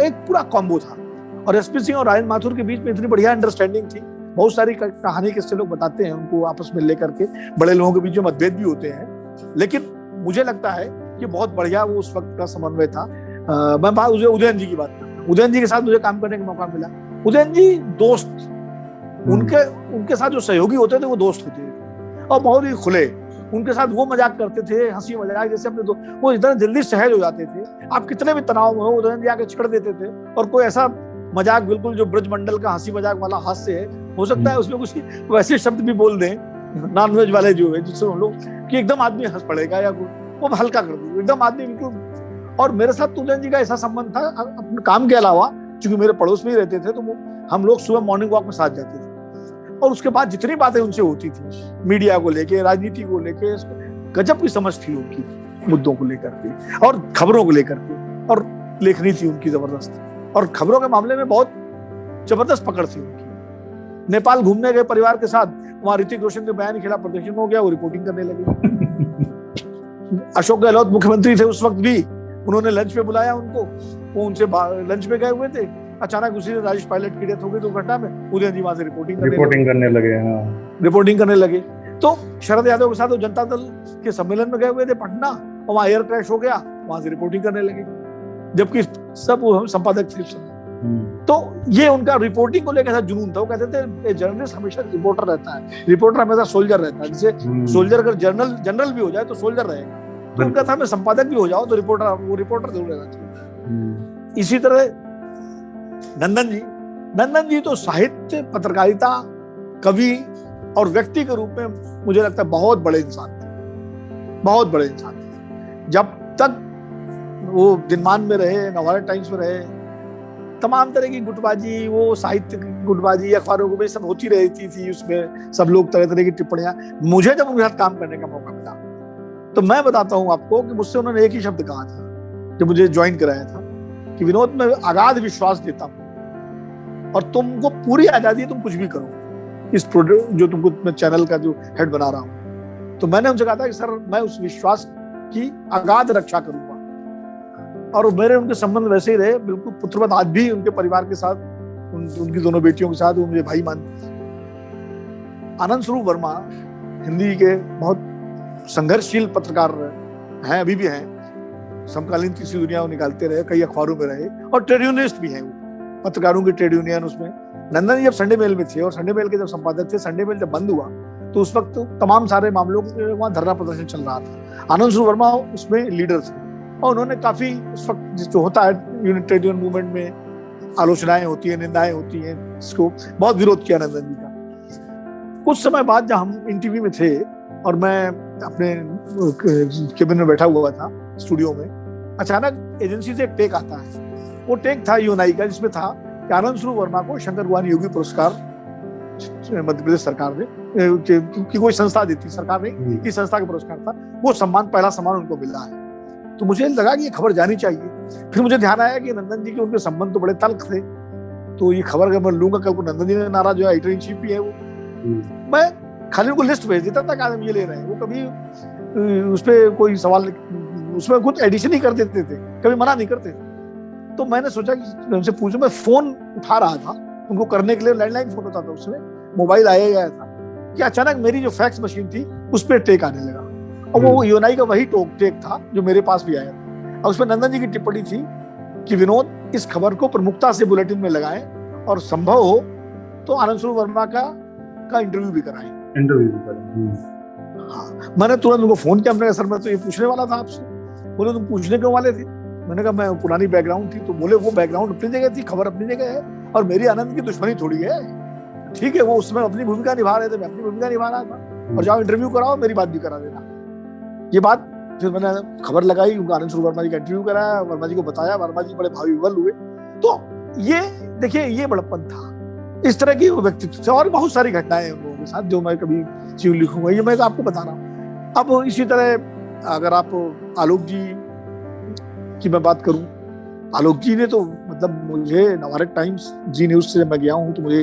एक पूरा कॉम्बो था। और एसपी सिंह और राजेंद्र माथुर के बीच में इतनी बढ़िया अंडरस्टैंडिंग थी। बहुत सारी कहानी किससे लोग बताते हैं उनको आपस में लेकर के, बड़े लोगों के बीच में मतभेद भी होते हैं, लेकिन मुझे लगता है कि बहुत बढ़िया वो उस वक्त का समन्वय था। मैं उदयन जी की बात करता हूँ। उदयन जी के साथ मुझे काम करने का मौका मिला। उदयन जी दोस्त, उनके उनके साथ जो सहयोगी होते थे वो दोस्त होते थे और बहुत ही खुले, उनके साथ वो मजाक करते थे, हंसी मजाक, जैसे अपने वो इतना जल्दी सहज हो जाते थे। आप कितने भी तनाव में हो उदयन जी आके छेड़ देते थे, और कोई ऐसा मजाक बिल्कुल जो ब्रजमंडल का हंसी मजाक वाला हास्य है, हो सकता है उसमें कुछ वैसे शब्द भी बोल दें नॉनवेज वाले जो है, जिससे हम लोग कि एकदम आदमी हंस पड़ेगा या वो हल्का कर दे एकदम आदमी बिल्कुल। और मेरे साथ उदयन जी का ऐसा संबंध था अपने काम के अलावा, क्योंकि मेरे पड़ोस में ही रहते थे, तो हम लोग सुबह मॉर्निंग वॉक में साथ जाते थे, और उसके बाद जितनी बातें उनसे होती थी मीडिया को लेके, राजनीति को लेके, गजब की समझ थी उनकी मुद्दों को लेकर के और खबरों को लेकर के, और लेखनी थी उनकी जबरदस्त, और खबरों के मामले में बहुत जबरदस्त पकड़ थी उनकी। नेपाल घूमने गए परिवार के साथ, वहां ऋतिक रोशन के बयान के खिलाफ प्रदर्शन हो गया, वो रिपोर्टिंग करने लगे। अशोक गहलोत मुख्यमंत्री थे उस वक्त भी, उन्होंने लंच पे बुलाया उनको, वो उनसे लंच पे गए हुए थे, अचानक उसी दिन राजेश पायलट की डेथ हो गई दुर्घटना में, उदयन जी वहां से रिपोर्टिंग करने लगे। रिपोर्टिंग करने लगे। तो शरद यादव के साथ वो जनता दल के सम्मेलन में गए हुए थे पटना, और वहां एयर क्रैश हो गया, वहां से रिपोर्टिंग करने लगे, जबकि सब वो संपादक थे। तो ये उनका रिपोर्टिंग को लेकर जुनून था। वो कहते थे जर्नलिस्ट हमेशा रिपोर्टर रहता है, रिपोर्टर हमेशा सोल्जर रहता है, जैसे सोल्जर अगर जनरल भी हो जाए तो सोल्जर रहेगा, तो उनका था मैं संपादक भी हो जाओ तो वो रिपोर्टर जरूर रहना चाहिए। इसी तरह नंदन जी तो साहित्य, पत्रकारिता, कवि और व्यक्ति के रूप में मुझे लगता है बहुत बड़े इंसान थे, बहुत बड़े इंसान थे। जब तक वो दिनमान में रहे, नवभारत टाइम्स में रहे, तमाम तरह की गुटबाजी, वो साहित्य की गुटबाजी अखबारों में सब होती रहती थी, उसमें सब लोग तरह तरह की टिप्पणियां। मुझे जब उनके साथ काम करने का मौका मिला तो मैं बताता हूं आपको कि मुझसे उन्होंने एक ही शब्द कहा था जब मुझे ज्वाइन कराया था, कि विनोद मैं अगाध विश्वास देता हूं और तुमको पूरी आजादी है, तुम कुछ भी करो इस प्रोडक्ट जो तुमको मैं चैनल का जो हेड बना रहा हूं। तो मैंने उनसे कहा था कि सर मैं उस विश्वास की अगाध रक्षा करूंगा, और मेरे उनके संबंध वैसे ही रहे, बिल्कुल पुत्रवत। आज भी उनके परिवार के साथ, उनकी दोनों बेटियों के साथ वो मुझे भाई मानते। आनंद स्वरूप वर्मा हिंदी के बहुत संघर्षशील पत्रकार हैं, अभी भी हैं, समकालीन तीसरी दुनिया वो निकालते रहे, कई अखबारों में रहे, और ट्रेड यूनियनिस्ट भी हैं वो, पत्रकारों की ट्रेड यूनियन। उसमें नंदन जी जब संडे मेल में थे, और संडे मेल के जब संपादक थे, संडे मेल जब बंद हुआ तो उस वक्त तमाम सारे मामलों के वहां धरना प्रदर्शन चल रहा था। आनंद स्वरूप वर्मा उसमें लीडर थे, और उन्होंने काफी उस वक्त जो होता है ट्रेड यूनियन मूवमेंट में आलोचनाएं होती है, निंदाएं होती हैं, इसको बहुत विरोध किया नंदन जी का। कुछ समय बाद जब हम इंटरव्यू में थे और मैं अपने केबिन में बैठा हुआ था स्टूडियो में, अचानक एजेंसी से एक टेक आता है। वो टेक था यूएनआई का, जिसमें था कि आनंद स्वरूप वर्मा को शंकर भगवान योगी पुरस्कार मध्य प्रदेश सरकार ने, कि कोई संस्था देती, सरकार नहीं, इस संस्था का पुरस्कार था, वो सम्मान, पहला सम्मान उनको मिला है। तो मुझे लगा कि ये खबर जानी चाहिए। फिर मुझे ध्यान आया कि नंदन जी के उनके संबंध तो बड़े तल्ख थे, तो ये खबर अगर मैं लूंगा, कल को नंदन जी ने नाराज जो एडिटर इन चीफ भी है वो, मैं खाली उनको लिस्ट भेज देता था कि आदमी ये ले रहे हैं, वो कभी उस पर कोई सवाल, उसमें कुछ एडिशन ही कर देते थे, कभी मना नहीं करते। तो मैंने सोचा कि उनसे पूछूं, मैं फोन उठा रहा था उनको करने के लिए, लैंडलाइन फोन होता था उसमें, मोबाइल आया गया था, कि अचानक मेरी जो फैक्स मशीन थी उस पर टेक आने लगा, और वो यूएनआई का वही टेक था जो मेरे पास भी आया था, और उसमें नंदन जी की टिप्पणी थी कि विनोद इस खबर को प्रमुखता से बुलेटिन में लगाएं, और संभव हो तो आनंद स्वरूप वर्मा का इंटरव्यू भी कराएं। हाँ, मैंने तुरंत उनको फोन किया, मैंने सर मैं तो ये पूछने वाला था आपसे। बोले तुम पूछने क्यों वाले थे? मैंने कहा मैं पुरानी बैकग्राउंड थी। तो बोले वो बैकग्राउंड अपनी जगह थी, खबर अपनी जगह है, और मेरी आनंद की दुश्मनी थोड़ी है, ठीक है, वो उसमें अपनी भूमिका निभा रहे थे, मैं अपनी भूमिका निभा रहा था, और जाओ इंटरव्यू कराओ, मेरी बात भी करा देना। ये बात फिर मैंने खबर लगाई, उनको आनंद स्वरूप वर्मा जी का इंटरव्यू कराया, वर्मा जी को बताया, वर्मा जी बड़े भावी विवल हुए। तो ये देखिए, ये बड़प्पन था, इस तरह की वो व्यक्तित्व थे, और बहुत सारी घटनाएं हैं उन लोगों के साथ जो मैं कभी जीव लिखूंगा, ये मैं तो आपको बता रहा हूँ। अब इसी तरह अगर आप आलोक जी की मैं बात करूं, आलोक जी ने तो मतलब मुझे नवभारत टाइम्स जी न्यूज से मैं गया हूं तो मुझे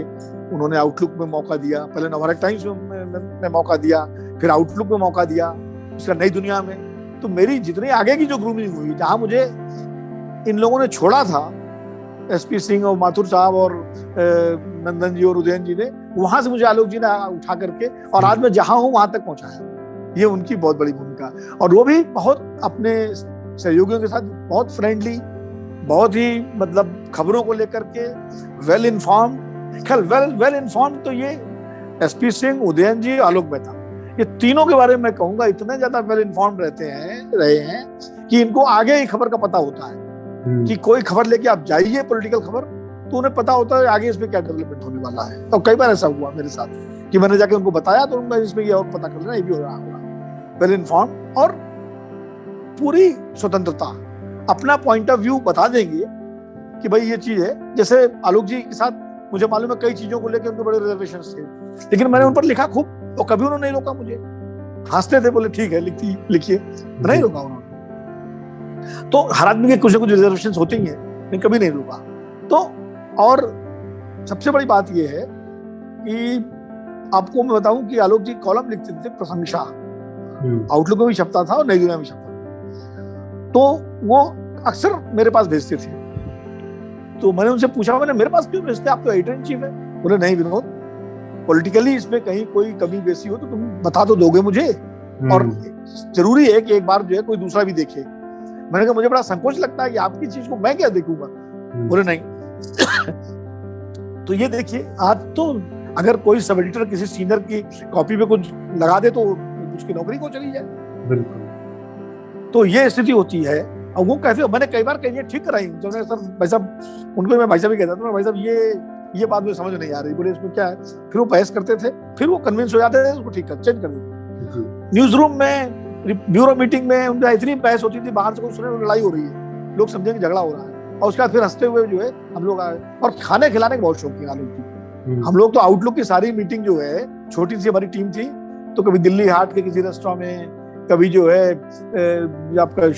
उन्होंने आउटलुक में मौका दिया, पहले नवभारत टाइम्स में मौका दिया, फिर आउटलुक में मौका दिया, उसका नई दुनिया में। तो मेरी जितनी आगे की जो ग्रूमिंग हुई, जहां मुझे इन लोगों ने छोड़ा था, एसपी सिंह और माथुर साहब और नंदन जी और उदयन जी ने, वहां से मुझे आलोक जी ने उठा करके, और आज मैं जहां हूं वहां तक पहुंचाया। ये उनकी बहुत बड़ी भूमिका, और वो भी बहुत अपने सहयोगियों के साथ बहुत फ्रेंडली, बहुत ही मतलब खबरों को लेकर के वेल इन्फॉर्म, खैर वेल इन्फॉर्म तो ये एसपी सिंह, उदयन जी, आलोक मेहता, ये तीनों के बारे में मैं कहूंगा इतने ज्यादा वेल इन्फॉर्म रहे हैं कि इनको आगे ही खबर का पता होता है कि कोई खबर लेके आप जाइए पॉलिटिकल खबर, तो उन्हें पता होता है आगे इसमें क्या डेवलपमेंट होने वाला है। और कई बार ऐसा हुआ मेरे साथ कि मैंने जाके उनको बताया तो उनका इसमें ये और पता कर लेना, ये भी हो रहा होगा। वेल इन्फॉर्म और पूरी स्वतंत्रता, अपना पॉइंट ऑफ व्यू बता देंगे कि भाई ये चीज है। जैसे आलोक जी के साथ मुझे मालूम है कई चीजों को लेकर उनके बड़े रिजर्वेशन थे, लेकिन मैंने उन पर लिखा खूब और कभी उन्होंने नहीं रोका मुझे। हंसते थे, बोले ठीक है लिखिए, नहीं रोका उन्होंने। तो हर आदमी के कुछ ना कुछ रिजर्वेशन होते ही हैं, लेकिन कभी नहीं रोका। तो और सबसे बड़ी बात यह है कि आपको मैं बताऊं कि आलोक जी कॉलम लिखते थे प्रशंसा, आउटलुक में भी छपता था और नई दुनिया में छपता था, तो वो अक्सर मेरे पास भेजते थे। तो मैंने उनसे पूछा, मैंने मेरे पास क्यों भेजते, आप तो एडिटर इन चीफ है। बोले नहीं विनोद, पॉलिटिकली इसमें कहीं कोई कमी बेसी हो तो तुम बता तो दोगे मुझे, और जरूरी है कि एक बार जो है कोई दूसरा भी देखे। मैंने कहा मुझे बड़ा संकोच लगता है कि आपकी चीज को मैं क्या देखूंगा। बोले नहीं तो ये देखिए, आज तो अगर कोई सब एडिटर किसी सीनियर की कॉपी पे कुछ लगा दे तो उसकी नौकरी को चली जाए। बिल्कुल। तो ये स्थिति होती है। और वो कैसे, मैंने कई बार कही ठीक कराई, जब सर भाई साहब, उनको मैं भाई साहब ही कहता था, भाई साहब ये बात मुझे समझ नहीं आ रही। बोले इसमें क्या है, फिर वो बहस करते थे, फिर वो कन्विंस हो जाते थे, उसको ठीक कर चेंज कर देते। न्यूज रूम में, ब्यूरो मीटिंग में उनका इतनी बहस होती थी, बाहर से कुछ सुने लड़ाई हो रही है, लोग समझेंगे झगड़ा हो रहा है, और उसके बाद फिर हंसते हुए जो है हम लोग आए। और खाने खिलाने के बहुत शौकीन आलोक जी। हम लोग तो आउटलुक की सारी मीटिंग जो है, छोटी सी हमारी टीम थी, तो कभी दिल्ली हाट के किसी रेस्टोरेंट में, कभी जो है आपका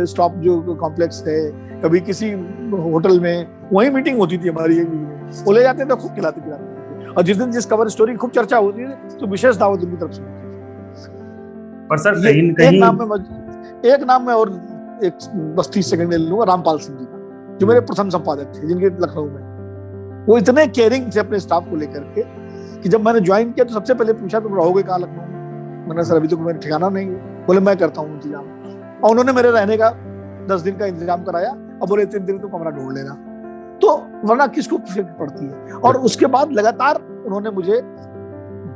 स्टॉप जो कॉम्प्लेक्स है, कभी किसी होटल में, वही मीटिंग होती थी हमारी। वो ले जाते थे, खूब खिलाते पिलाते, और जिस दिन जिस कवर स्टोरी खूब चर्चा होती थी तो विशेष दावत उनकी तरफ से। पर सर कहीं कहीं एक नाम में और एक बस 30 सेकंड ले लूंगा, रामपाल सिंह जी का, जो मेरे प्रथम संपादक थे, जिनके लखनऊ में वो इतने केयरिंग थे अपने स्टाफ को लेकर के कि जब मैंने ज्वाइन किया तो सबसे पहले पूछा तुम रहोगे कहाँ लखनऊ में। मैंने सर अभी तो मेरा ठिकाना नहीं है। बोले मैं करता हूँ इंतजाम, और उन्होंने मेरे रहने का 10 दिन का इंतजाम कराया, और बोले 3 दिन तो कमरा ढूंढ लेना, तो वरना किसको फिक्र पड़ती है। और उसके बाद लगातार उन्होंने मुझे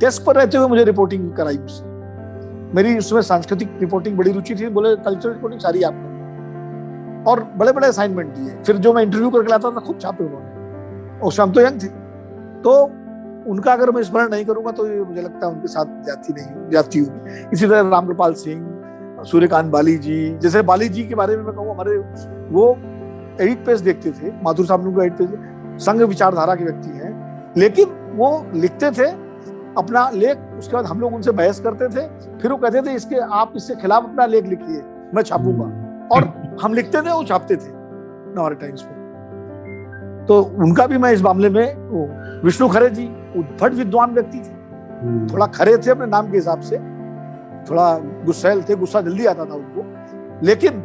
डेस्क पर रहते हुए मुझे रिपोर्टिंग कराई मुझसे। मेरी उसमें सांस्कृतिक रिपोर्टिंग बड़ी रुचि थी, बोले कल्चरल रिपोर्टिंग सारी आप करना, और बड़े बड़े असाइनमेंट दिए। फिर जो मैं इंटरव्यू करके लाता था खूब छापे उन्होंने, उस टाइम तो यंग थी, तो उनका अगर मैं स्मरण नहीं करूंगा तो मुझे लगता है उनके साथ जाती होगी। इसी तरह रामकृपाल सिंह, सूर्यकांत बाली जी, जैसे बाली जी के बारे में मैं कहूँ, हमारे वो एडिट पेज देखते थे, माथुर साहब ने एडिट पेज, संघ विचारधारा के व्यक्ति हैं, लेकिन वो लिखते थे अपना लेख, उसके बाद हम लोग उनसे बहस करते थे, फिर वो कहते थे आप इसके खिलाफ अपना लेख लिखिए, मैं छापूंगा, और हम लिखते थे, वो छापते थे नवारे टाइम्स में। तो उनका भी मैं इस मामले में, विष्णु खरे जी उद्भट विद्वान व्यक्ति थे, थोड़ा खरे थे अपने नाम के हिसाब से, थोड़ा गुस्सैल थे, गुस्सा जल्दी आता था उनको, लेकिन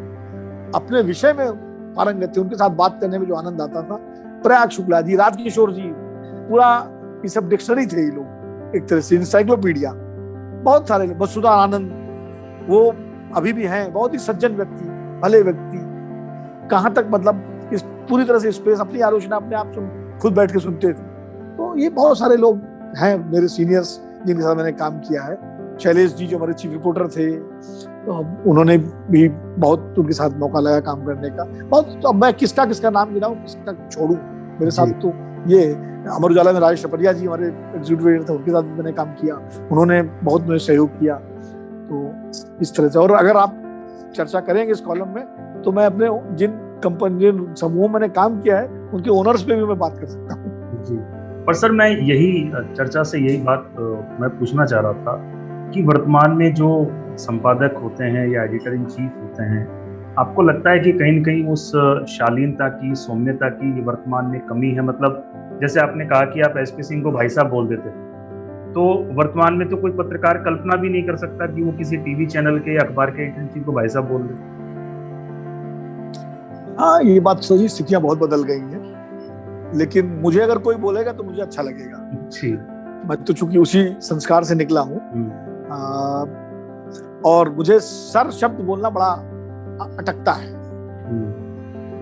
अपने विषय में पारंगत थे। उनके साथ बात करने में जो आनंद आता था। प्रयाग शुक्ला जी, राजकिशोर जी, पूरा ये सब डिक्शनरी थे ये लोग, एक तरह से इंसाइक्लोपीडिया। बहुत सारे लोग, वसुधा आनंद, वो अभी भी हैं, बहुत ही सज्जन व्यक्ति, भले व्यक्ति, कहाँ तक मतलब इस पूरी तरह से स्पेस, अपनी आलोचना अपने आप खुद बैठ के सुनते थे। तो ये बहुत सारे लोग हैं मेरे सीनियर्स जिनके साथ मैंने काम किया है। शैलेश जी जो हमारे चीफ रिपोर्टर थे, तो उन्होंने भी बहुत, उनके साथ मौका लगा काम करने का बहुत। तो अब मैं किसका नाम गिनाऊं, किसका छोड़ूं। मेरे साथ तो ये अमर उजाला में राजेश टपरिया जी हमारे एग्जीक्यूटिव एडिटर थे, उनके साथ भी मैंने काम किया, उन्होंने बहुत मुझे सहयोग किया। तो इस तरह से, और अगर आप चर्चा करेंगे इस कॉलम में तो मैं अपने जिन कंपनी समूहों में मैंने काम किया है उनके ओनर्स पे भी मैं बात कर सकता हूँ जी। पर सर मैं यही चर्चा से यही बात मैं पूछना चाह रहा था कि वर्तमान में जो संपादक होते हैं या एडिटर इन चीफ होते हैं, आपको लगता है कि कहीं न कहीं उस शालीनता की, सौम्यता की वर्तमान में कमी है? मतलब जैसे आपने कहा कि आप एसपी सिंह को भाई साहब बोल देते थे, तो वर्तमान में तो कोई पत्रकार कल्पना भी नहीं कर सकता कि वो किसी टीवी चैनल के या अखबार के एडिटर इन चीफ को भाई साहब बोल दे। हाँ, ये बात सही, स्थितियां बहुत बदल गई हैं, लेकिन मुझे अगर कोई बोलेगा तो मुझे अच्छा लगेगा जी। मैं तो चूंकि उसी संस्कार से निकला हूँ, और मुझे सर शब्द बोलना बड़ा अटकता है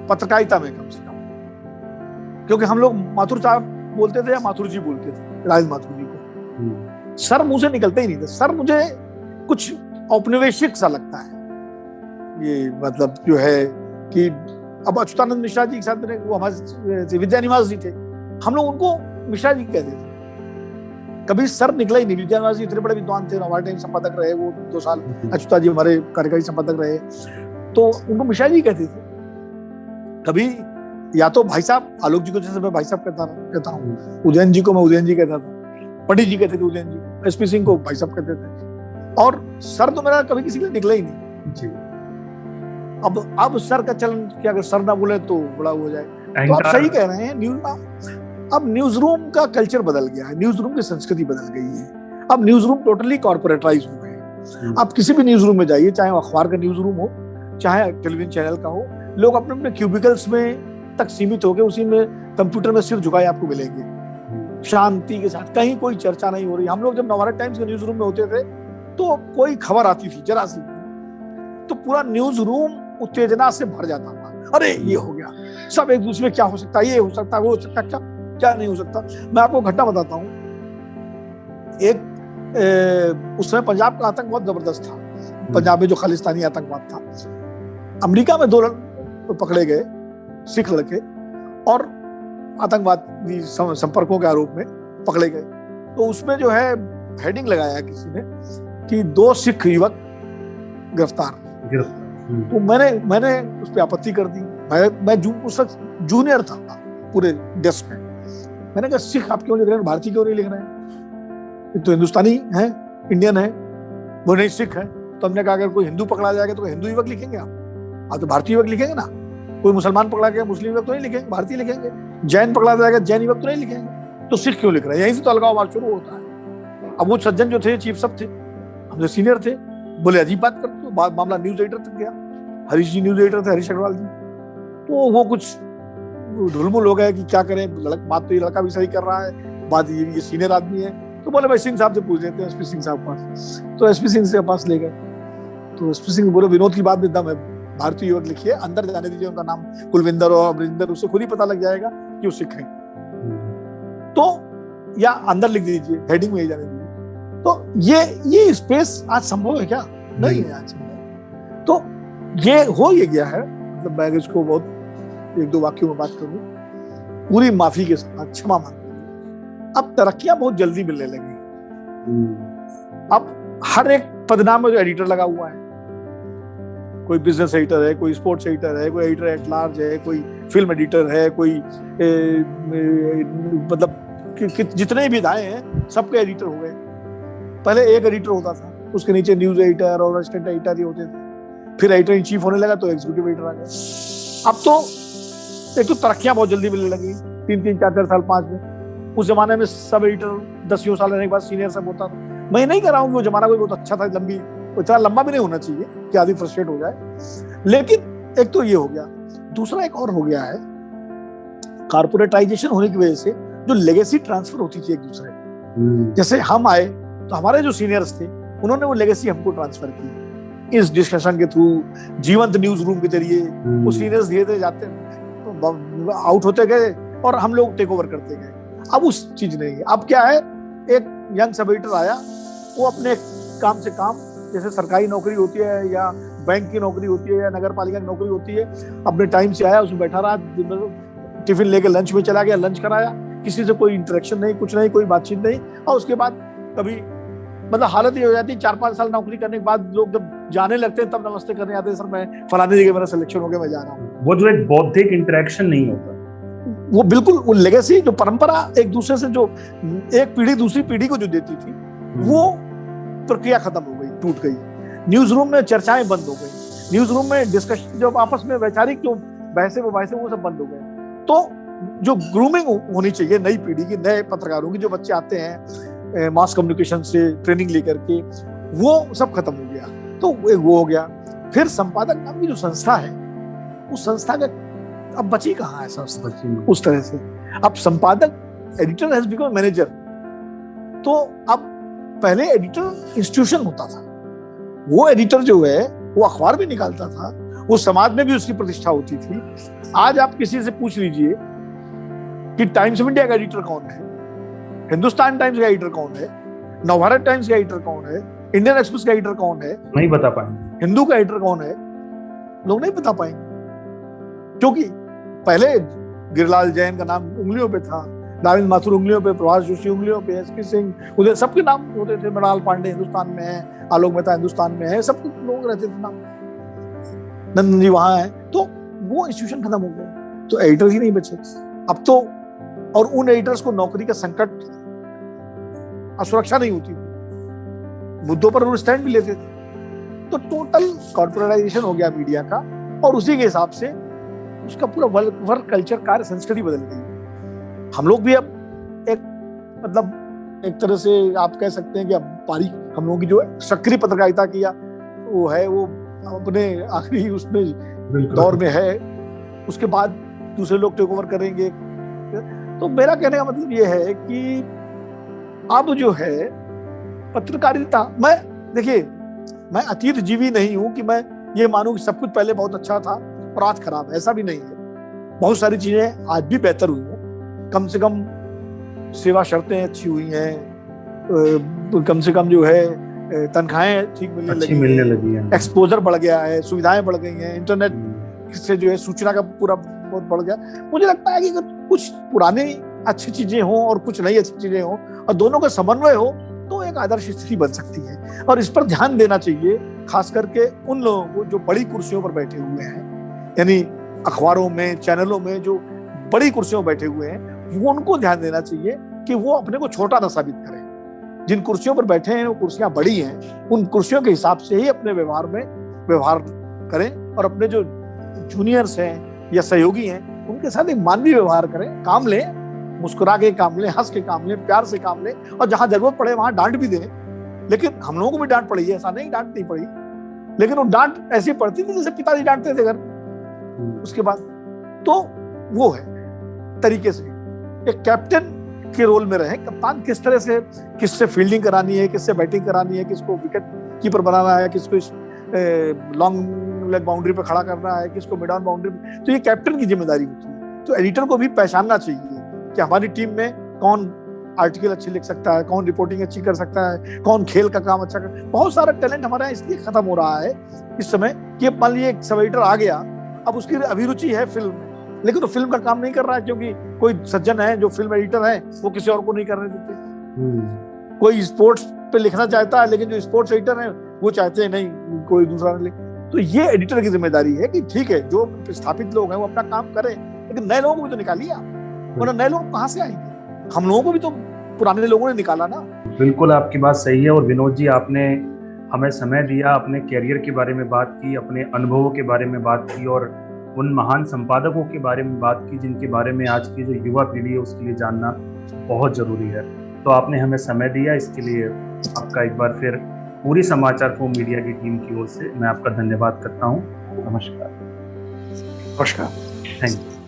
पत्रकारिता में, कम से कम, क्योंकि हम लोग माथुर साहब बोलते थे या माथुर जी बोलते थे, राजेंद्र माथुर जी को। सर मुंह से निकलते ही नहीं थे। सर मुझे कुछ औपनिवेशिक सा लगता है, ये मतलब जो है कि अब अच्युतानंद मिश्रा जी के साथ में वो हमारे विद्यानिवास जी थे, हम लोग उनको मिश्रा जी कहते थे, कभी सर निकला ही नहीं। विद्यानिवास जी इतने बड़े विद्वान थे, हमारे टाइम संपादक रहे वो 2 साल, अच्युता जी हमारे कार्यकारी संपादक रहे, तो उनको मिश्रा जी कहते थे। कभी या तो भाई साहब, आलोक जी को जैसे मैं भाई साहब कहता हूँ, उदयन जी को मैं उदयन जी कहता था, पंडित जी कहते थे उदयन जी को, एसपी सिंह को भाई साहब कहते थे, और सर तो मेरा कभी किसी के लिए निकला ही नहीं जी। अब सर का चलन कि अगर सर ना बोले तो बड़ा हो जाए। तो आप सही कह रहे हैं, अब न्यूज रूम का कल्चर बदल गया है, न्यूज रूम की संस्कृति बदल गई है। अब न्यूज रूम टोटली कॉर्पोरेटाइज हो गए। आप किसी भी न्यूज रूम में जाइए, चाहे अखबार का न्यूज रूम हो, चाहे टेलीविजन चैनल का हो, लोग अपने अपने क्यूबिकल्स में तक सीमित होकर उसी में कंप्यूटर में सिर झुकाए आपको मिलेंगे, शांति के साथ, कहीं कोई चर्चा नहीं हो रही। हम लोग जब नवभारत टाइम्स के न्यूज रूम में होते थे तो कोई खबर आती थी जरा सी तो पूरा न्यूज रूम उत्तेजना से भर जाता था, अरे ये हो गया, सब एक दूसरे में क्या हो सकता है, ये हो सकता है, वो हो सकता है, क्या नहीं हो सकता। मैं आपको घटना बताता हूँ, उस समय पंजाब का आतंक बहुत जबरदस्त था, पंजाब में जो खालिस्तानी आतंकवाद था। अमेरिका में 2 पकड़े गए सिख लड़के और आतंकवादी संपर्कों के आरोप में पकड़े गए। तो उसमें जो है हेडिंग लगाया किसी ने कि 2 सिख युवक गिरफ्तार। तो मैंने उस पर आपत्ति कर दी। मैं उस वक्त जूनियर था पूरे डेस्क में। मैंने कहा सिख आप क्यों लिख रहे हैं, भारतीय क्यों नहीं लिख रहे हैं, तो हिंदुस्तानी है, इंडियन है, वो नहीं सिख है। तो हमने कहा अगर कोई हिंदू पकड़ा जाएगा तो हिंदू युवक लिखेंगे आप तो भारतीय युवक लिखेंगे ना। कोई मुसलमान पकड़ा गया, मुस्लिम युवक तो नहीं लिखेंगे, भारतीय लिखेंगे। जैन पकड़ा जाएगा, जैन युवक तो नहीं लिखेंगे। तो सिख क्यों लिख रहे हैं, यहीं से तो अलगाववाद शुरू होता है। अब वो सज्जन जो थे, चीफ सब थे, हम जो सीनियर थे, बोले अजीब बात करते हो। मामला न्यूज एडिटर तक गया, हरीश जी न्यूज एडिटर थे, हरीश अग्रवाल जी। तो वो कुछ ढुलमुल हो गया कि क्या करें, बात तो ये लड़का भी सही कर रहा है, बात ये सीनियर आदमी है। तो बोले भाई सिंह साहब से पूछ लेते हैं, एसपी सिंह साहब के पास। तो एसपी सिंह से पास ले गए। तो एसपी सिंह बोले विनोद की बात में दम है, भारतीय युवक लिखिए, अंदर जाने दीजिए, उनका नाम कुलविंदर और अमरिंदर, उससे खुद ही पता लग जाएगा कि वो सिख है। तो या अंदर लिख दीजिए, हेडिंग में ही जाने दीजिए। तो ये स्पेस आज संभव है क्या? नहीं है आज संभव। तो ये गया है। मतलब मैं इसको बहुत 1-2 वाक्यों में बात करूं, पूरी माफी के साथ क्षमा मांगते हुए, अब तरक्कियां बहुत जल्दी मिलने लगी। अब हर एक पदनाम में जो एडिटर लगा हुआ है, कोई बिजनेस एडिटर है, कोई स्पोर्ट्स एडिटर है, कोई एडिटर एट लार्ज है, कोई फिल्म एडिटर है, कोई मतलब जितने भी दाएं हैं सबके एडिटर हो गए। पहले एक एडिटर होता था, उसके नीचे न्यूज एडिटर और असिस्टेंट एडिटर ही होते थे। फिर एडिटर इन चीफ होने लगा तो एग्जीक्यूटिव एडिटर आ गए। अब तो एक तो तरक्कियां बहुत जल्दी मिलने लगी, 3-3, 4-4 साल, 5 में। उस जमाने में सब एडिटर 10 साल रहने के बाद सीनियर सब होता था। मैं नहीं कह रहा हूँ कि वो जमाना कोई बहुत अच्छा था, इतना लंबा भी नहीं होना चाहिए कि आदमी फ्रस्ट्रेट हो जाए। लेकिन एक तो ये हो गया, दूसरा एक और हो गया है, कारपोरेटाइजेशन होने की वजह से जो लेगेसी ट्रांसफर होती थी एक दूसरे, जैसे हम आए तो हमारे जो सीनियर्स थे उन्होंने वो लेगेसी हमको ट्रांसफर की इस डिस्कशन के थ्रू, जीवंत न्यूज रूम के जरिए। वो सीनियर्स धीरे धीरे जाते आउट होते गए और हम लोग टेक ओवर करते गए। अब उस चीज नहीं है। अब क्या है, एक यंग सब एडिटर आया, वो अपने काम से काम, जैसे सरकारी नौकरी होती है या बैंक की नौकरी होती है या नगर पालिका की नौकरी होती है, अपने टाइम से आया, उसमें बैठा रहा, टिफिन लेके लंच में चला गया, लंच कराया, किसी से कोई इंटरेक्शन नहीं, कुछ नहीं, कोई बातचीत नहीं। और उसके बाद कभी मतलब हालत ये हो जाती है, 4-5 साल नौकरी करने के बाद लोग जब जाने लगते हैं तब नमस्ते करने आते हैं, सर मैं फलाने जगह मेरा सिलेक्शन हो गया, मैं जा रहा हूँ। वो जो एक बौद्धिक इंटरेक्शन नहीं होता, वो बिल्कुल वो लेगेसी, जो परंपरा एक दूसरे से जो एक पीढ़ी दूसरी पीढ़ी को जो देती थी, वो प्रक्रिया खत्म हो गई, टूट गई। न्यूज रूम में चर्चाएं बंद हो गई, न्यूज रूम में डिस्कशन, जो आपस में वैचारिक जो बहसें वो सब बंद हो गए। तो जो ग्रूमिंग होनी चाहिए नई पीढ़ी की, नए पत्रकारों की, जो बच्चे आते हैं मास कम्युनिकेशन से ट्रेनिंग लेकर के, वो सब खत्म हो गया। तो वो हो गया। फिर संपादक नाम की जो संस्था है, उस संस्था का अब बची कहाँ है संस्था उस तरह से। अब संपादक, एडिटर हैज बिकम मैनेजर। तो अब पहले एडिटर इंस्टीट्यूशन होता था, वो एडिटर जो है वो अखबार भी निकालता था, वो समाज में भी उसकी प्रतिष्ठा होती थी। आज आप किसी से पूछ लीजिए कि टाइम्स ऑफ इंडिया का एडिटर कौन है, हिंदुस्तान टाइम्स का एडिटर कौन है, नवभारत टाइम्स का एडिटर कौन है, इंडियन एक्सप्रेस का एडिटर कौन है, नहीं बता पाएंगे। हिंदू का एडिटर कौन है, लोग नहीं बता पाएंगे। क्योंकि पहले गिरिलाल जैन का नाम उंगलियों पे था, दाविंद्र माथुर उंगलियों पे, प्रभाष जोशी उंगलियों पे, एस पी सिंह, उधर सबके नाम होते थे। मृणाल पांडे हिंदुस्तान में है, आलोक मेहता हिंदुस्तान में है, सब लोग रहते थे नाम, नंदन जी वहां है। तो वो इंस्टीट्यूशन खत्म हो गए, तो एडिटर ही नहीं बचे अब तो। और उन एडिटर्स को नौकरी का संकट, असुरक्षा नहीं होती, मुद्दों पर वो स्टैंड भी लेते थे। तो टोटल कॉर्पोरेटाइजेशन हो गया मीडिया का, और उसी के हिसाब से उसका पूरा वर्क कल्चर, कार्य संस्कृति बदल गई। हम लोग भी अब एक मतलब एक तरह से आप कह सकते हैं कि अब पारी हम लोगों की जो सक्रिय पत्रकारिता किया वो है, वो अपने आखिरी उसमें दौर में है। उसके बाद दूसरे लोग टेक ओवर करेंगे। तो मेरा कहने का मतलब ये है कि अब जो है पत्रकारिता, मैं देखिए मैं अतीत जीवी नहीं हूं कि मैं ये मानूं कि सब कुछ पहले बहुत अच्छा था और आज खराब है, ऐसा भी नहीं है। बहुत सारी चीजें आज भी बेहतर हुई हैं, कम से कम सेवा शर्तें अच्छी हुई हैं, कम से कम जो है तनख्वाहें ठीक मिलने लगी हैं, एक्सपोजर बढ़ गया है, सुविधाएं बढ़ गई हैं, इंटरनेट से जो है सूचना का पूरा बहुत बढ़ गया। मुझे लगता है कि कुछ पुरानी अच्छी चीजें हों और कुछ नई अच्छी चीजें हों और दोनों का समन्वय हो तो एक आदर्श स्थिति बन सकती है। और इस पर ध्यान देना चाहिए, खास करके उन लोगों को जो बड़ी कुर्सियों पर बैठे हुए हैं, यानी अखबारों में, चैनलों में जो बड़ी कुर्सियों पर बैठे हुए हैं, वो उनको ध्यान देना चाहिए कि वो अपने को छोटा न साबित करें। जिन कुर्सियों पर बैठे हैं वो कुर्सियां बड़ी हैं, उन कुर्सियों के हिसाब से ही अपने व्यवहार में व्यवहार करें और अपने जो जूनियर्स हैं या सहयोगी हैं उनके साथ एक मानवीय व्यवहार करें, काम लें, मुस्कुरा के काम लें, हंस के काम लें, प्यार से काम लें, और जहां जरूरत पड़े वहां डांट भी दें। लेकिन हम लोगों को भी डांट पड़ी है, ऐसा नहीं डांट नहीं पड़ी, लेकिन वो डांट ऐसी पड़ती थी जैसे पिताजी डांटते थे घर। उसके बाद तो वो है तरीके से एक कैप्टन के रोल में रहे, कप्तान किस तरह से, किससे फील्डिंग करानी है, किससे बैटिंग करानी है, किसको विकेट कीपर बनाना है, किसको लॉन्ग लेग बाउंड्री पे खड़ा करना है, किसको मिड ऑन बाउंड्री पे, तो ये कैप्टन की जिम्मेदारी होती है। तो एडिटर को भी पहचानना चाहिए कि हमारी टीम में कौन आर्टिकल अच्छी लिख सकता है, कौन रिपोर्टिंग अच्छी कर सकता है, कौन खेल का काम अच्छा कर। बहुत सारा टैलेंट हमारा इसलिए खत्म हो रहा है इस समय कि मान लीजिए एक सब एडिटर आ गया, अब उसकी अभिरुचि है फिल्म में, लेकिन वो फिल्म का काम नहीं कर रहा है क्योंकि कोई सज्जन है जो फिल्म एडिटर है वो किसी और को नहीं करने देते। कोई स्पोर्ट्स पे लिखना चाहता है लेकिन जो स्पोर्ट्स एडिटर है वो चाहते हैं नहीं कोई दूसरा नहीं लिखे। तो ये एडिटर की जिम्मेदारी है कि ठीक है जो स्थापित लोग हैं वो अपना काम करें, लेकिन नए लोगों को भी तो निकालिए, वरना नए लोग कहाँ से आएंगे? हम लोगों को भी तो पुराने लोगों ने निकाला ना। बिल्कुल आपकी बात सही है। और विनोद जी, आपने हमें समय दिया, अपने कैरियर के बारे में बात की, अपने अनुभवों के बारे में बात की और उन महान संपादकों के बारे में बात की जिनके बारे में आज की जो युवा पीढ़ी है उसके लिए जानना बहुत जरूरी है। तो आपने हमें समय दिया, इसके लिए आपका एक बार फिर पूरी समाचार फोम मीडिया की टीम की ओर से मैं आपका धन्यवाद करता हूँ। नमस्कार। नमस्कार। Thank you.